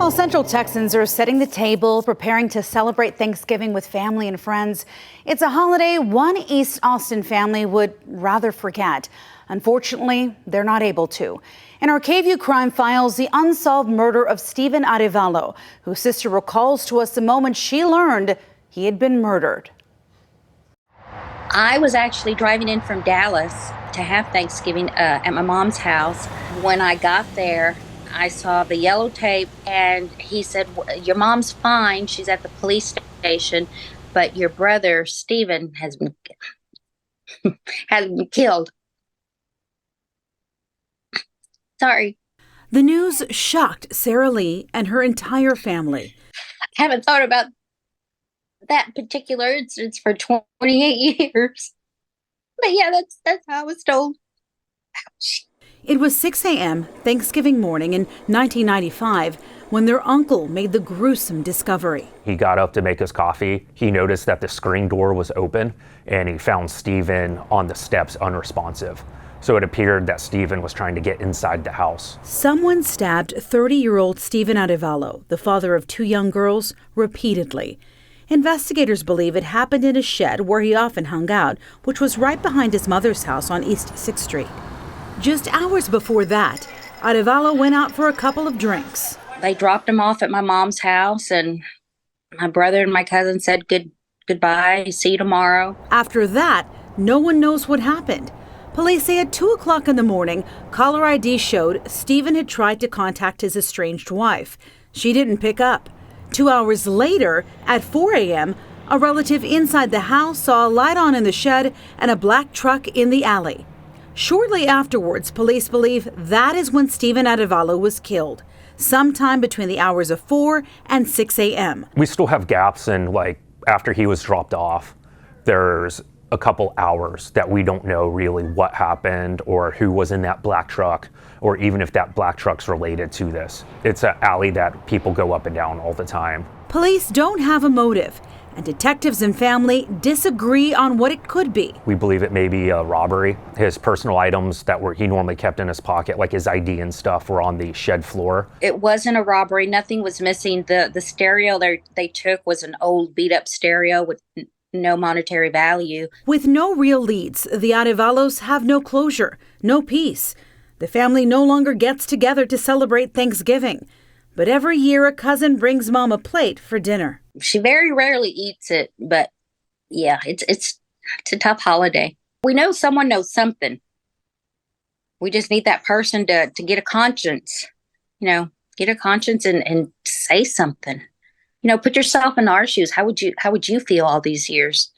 Well, Central Texans are setting the table, preparing to celebrate Thanksgiving with family and friends. It's a holiday one East Austin family would rather forget. Unfortunately, they're not able to. In our KVUE Crime Files, the unsolved murder of Stephen Arevalo, whose sister recalls to us the moment she learned he had been murdered. I was actually driving in from Dallas to have Thanksgiving at my mom's house. When I got there, I saw the yellow tape, and he said, "Your mom's fine. She's at the police station, but your brother, Stephen, has been killed." Sorry. The news shocked Sarah Lee and her entire family. I haven't thought about that particular instance for 28 years. But yeah, that's how I was told. It was 6 a.m. Thanksgiving morning in 1995 when their uncle made the gruesome discovery. He got up to make his coffee. He noticed that the screen door was open, and he found Stephen on the steps unresponsive. So it appeared that Stephen was trying to get inside the house. Someone stabbed 30-year-old Stephen Arevalo, the father of 2 young girls, repeatedly. Investigators believe it happened in a shed where he often hung out, which was right behind his mother's house on East 6th Street. Just hours before that, Arevalo went out for a couple of drinks. They dropped him off at my mom's house, and my brother and my cousin said goodbye, see you tomorrow. After that, no one knows what happened. Police say at 2 o'clock in the morning, caller ID showed Stephen had tried to contact his estranged wife. She didn't pick up. 2 hours later, at 4 a.m., a relative inside the house saw a light on in the shed and a black truck in the alley. Shortly afterwards, police believe that is when Stephen Arevalo was killed, sometime between the hours of 4 and 6 a.m. We still have gaps in, after he was dropped off, there's a couple hours that we don't know really what happened or who was in that black truck, or even if that black truck's related to this. It's an alley that people go up and down all the time. Police don't have a motive, and detectives and family disagree on what it could be. We believe it may be a robbery. His personal items that he normally kept in his pocket, like his ID and stuff, were on the shed floor. It wasn't a robbery. Nothing was missing. The stereo they took was an old beat-up stereo with no monetary value. With no real leads, the Arevalos have no closure, no peace. The family no longer gets together to celebrate Thanksgiving. But every year, a cousin brings mom a plate for dinner. She very rarely eats it, but yeah, it's a tough holiday. We know someone knows something. We just need that person to get a conscience, get a conscience and say something. Put yourself in our shoes. How would you feel all these years?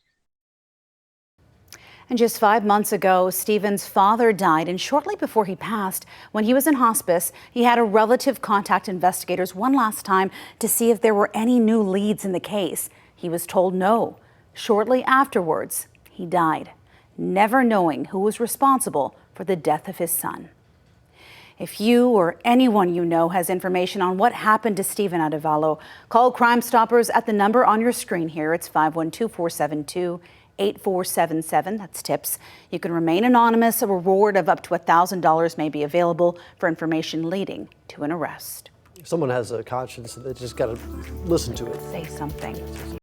And just 5 months ago, Stephen's father died, and shortly before he passed, when he was in hospice, he had a relative contact investigators one last time to see if there were any new leads in the case. He was told no. Shortly afterwards, he died, never knowing who was responsible for the death of his son. If you or anyone you know has information on what happened to Stephen Arevalo, call Crime Stoppers at the number on your screen here. It's 512-472-8477. That's tips. You can remain anonymous. A reward of up to $1,000 may be available for information leading to an arrest. If someone has a conscience, they just got to listen to it. Say something.